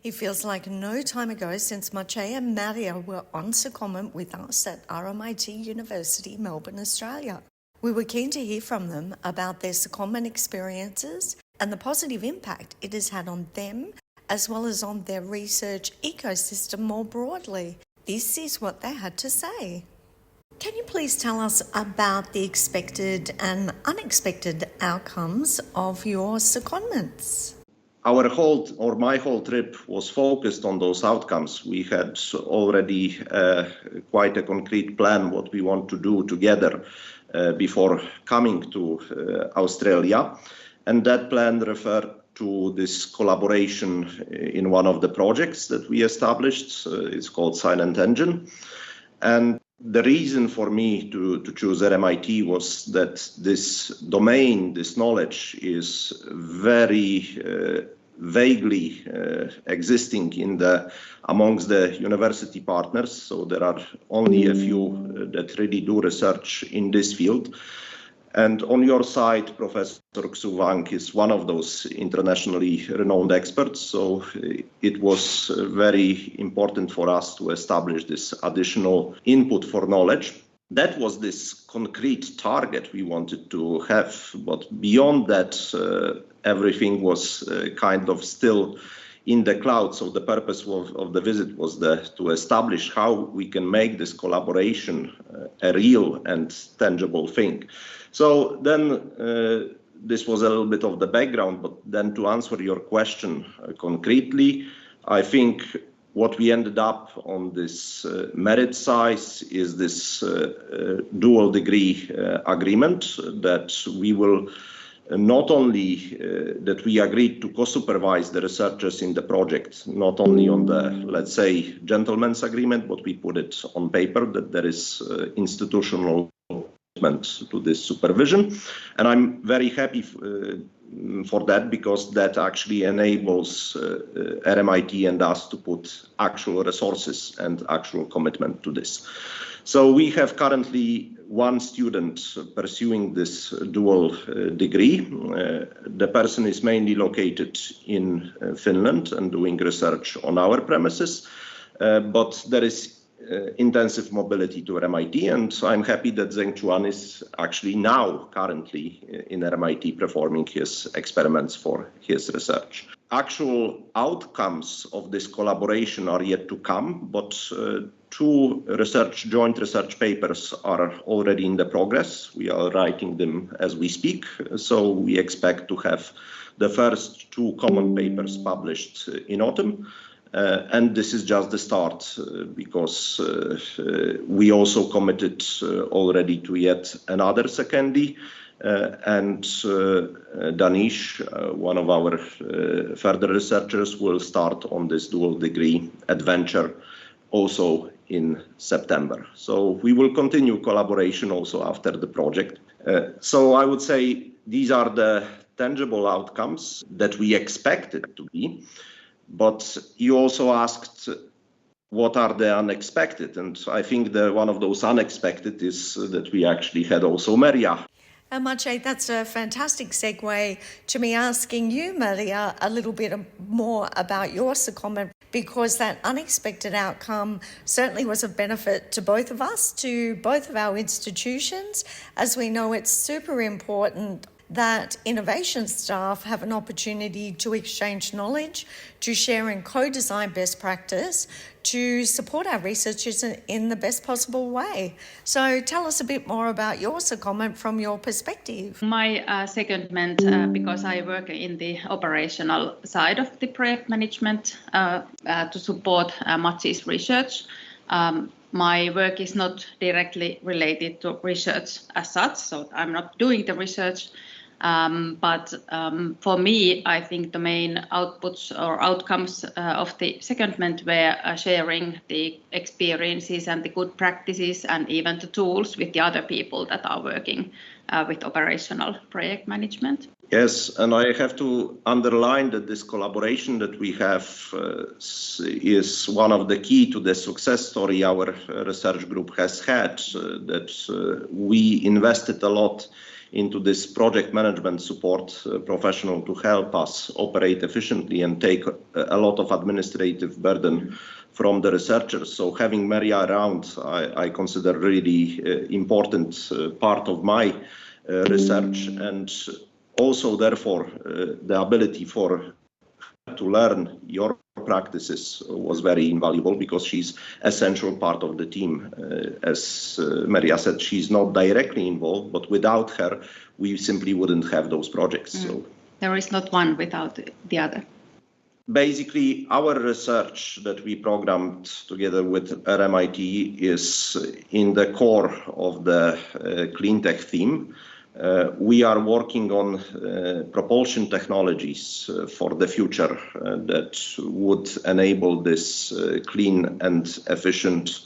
It feels like no time ago since Maciej and Merja were on secondment with us at RMIT University, Melbourne, Australia. We were keen to hear from them about their secondment experiences and the positive impact it has had on them, as well as on their research ecosystem more broadly. This is what they had to say. Can you please tell us about the expected and unexpected outcomes of your secondments? My whole trip was focused on those outcomes. We had already quite a concrete plan what we want to do together before coming to Australia. And that plan referred to this collaboration in one of the projects that we established. It's called Silent Engine. And the reason for me to choose RMIT was that this domain, this knowledge is very vaguely existing amongst the university partners. So there are only a few that really do research in this field. And on your side, Professor Xu Wang is one of those internationally renowned experts. So it was very important for us to establish this additional input for knowledge. That was this concrete target we wanted to have. But beyond that, everything was kind of still in the cloud. So the purpose of the visit was to establish how we can make this collaboration a real and tangible thing. So then this was a little bit of the background, but then to answer your question concretely, I think what we ended up on this merit size is this dual degree agreement that we will not only that we agreed to co-supervise the researchers in the project, not only on the, let's say, gentleman's agreement, but we put it on paper that there is institutional commitment to this supervision. And I'm very happy for that, because that actually enables RMIT and us to put actual resources and actual commitment to this. So we have currently one student pursuing this dual degree. The person is mainly located in Finland and doing research on our premises, but there is intensive mobility to RMIT, and I'm happy that Zheng Chuan is actually now currently in RMIT performing his experiments for his research. Actual outcomes of this collaboration are yet to come, but two joint research papers are already in the progress. We are writing them as we speak, so we expect to have the first two common papers published in autumn. And this is just the start, because we also committed already to yet another secondee, and Danish, one of our further researchers, will start on this dual degree adventure also in September. So we will continue collaboration also after the project. So I would say these are the tangible outcomes that we expected to be. But you also asked what are the unexpected, and I think one of those unexpected is that we actually had also Merja. And Maciej, that's a fantastic segue to me asking you, Merja, a little bit more about your secondment, because that unexpected outcome certainly was of benefit to both of us, to both of our institutions, as we know it's super important that innovation staff have an opportunity to exchange knowledge, to share and co-design best practice, to support our researchers in the best possible way. So tell us a bit more about your secondment from your perspective. My secondment, because I work in the operational side of the project management to support Maciej's research. My work is not directly related to research as such, so I'm not doing the research. But for me, I think the main outputs or outcomes of the secondment were sharing the experiences and the good practices and even the tools with the other people that are working with operational project management. Yes, and I have to underline that this collaboration that we have is one of the key to the success story our research group has had, that we invested a lot into this project management support professional to help us operate efficiently and take a lot of administrative burden from the researchers. So having Merja around, I consider really important part of my research, and also therefore the ability for her to learn your practices was very invaluable, because she's essential part of the team. As Merja said, she's not directly involved, but without her, we simply wouldn't have those projects. So there is not one without the other. Basically, our research that we programmed together with RMIT is in the core of the clean tech theme. We are working on propulsion technologies for the future that would enable this clean and efficient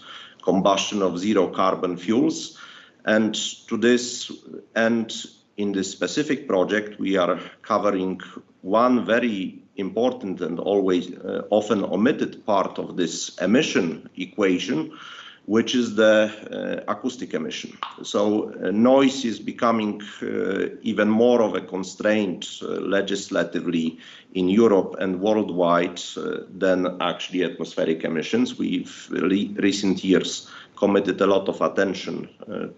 combustion of zero carbon fuels. And to this end, in this specific project, we are covering one very important and always often omitted part of this emission equation, which is the acoustic emission. So noise is becoming even more of a constraint legislatively in Europe and worldwide than actually atmospheric emissions. We've recent years committed a lot of attention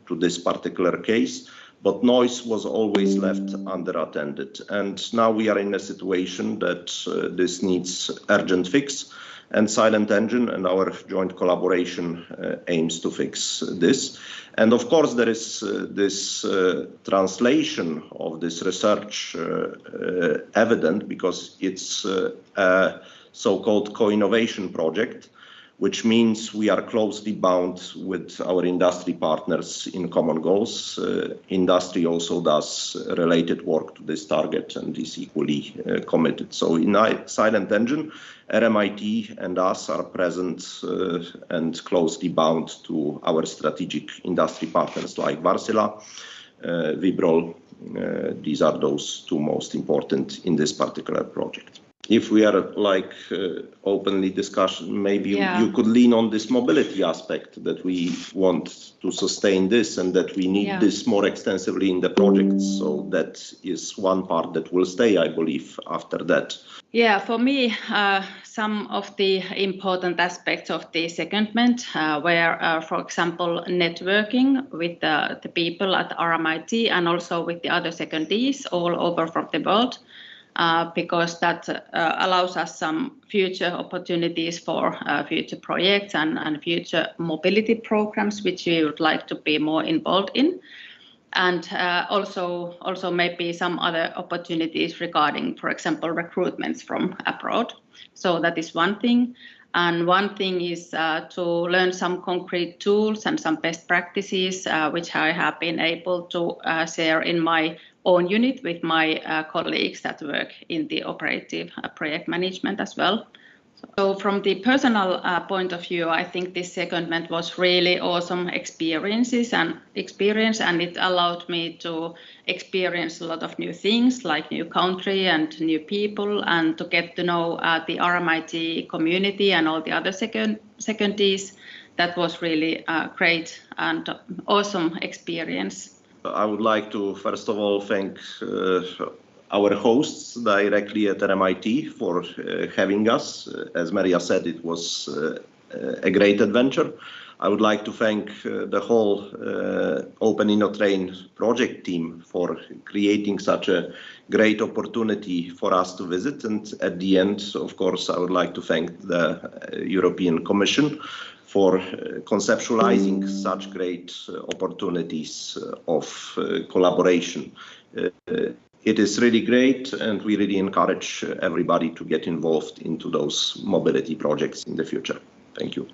to this particular case, but noise was always left underattended. And now we are in a situation that this needs urgent fix, and Silent Engine and our joint collaboration aims to fix this. And of course, there is this translation of this research evident, because it's a so-called co-innovation project, which means we are closely bound with our industry partners in common goals. Industry also does related work to this target and is equally committed. So in Silent Engine, RMIT and us are present and closely bound to our strategic industry partners like Wärtsilä, Vibrol. These are those two most important in this particular project. If we are openly discussing, maybe you could lean on this mobility aspect, that we want to sustain this and that we need this more extensively in the project. So that is one part that will stay, I believe, after that. Yeah, for me, some of the important aspects of the secondment were, for example, networking with the people at RMIT and also with the other secondees all over from the world. Because that allows us some future opportunities for future projects and future mobility programs, which we would like to be more involved in. And also maybe some other opportunities regarding, for example, recruitments from abroad. So that is one thing. And one thing is to learn some concrete tools and some best practices, which I have been able to share in my own unit with my colleagues that work in the operative project management as well. So from the personal point of view, I think this secondment was really awesome experience, and it allowed me to experience a lot of new things, like new country and new people, and to get to know the RMIT community and all the other secondees. That was really great and awesome experience. I would like to first of all thank our hosts directly at RMIT for having us. As Merja said, it was a great adventure. I would like to thank the whole OpenInnoTrain project team for creating such a great opportunity for us to visit. And at the end, of course, I would like to thank the European Commission for conceptualizing such great opportunities of collaboration. It is really great, and we really encourage everybody to get involved into those mobility projects in the future. Thank you.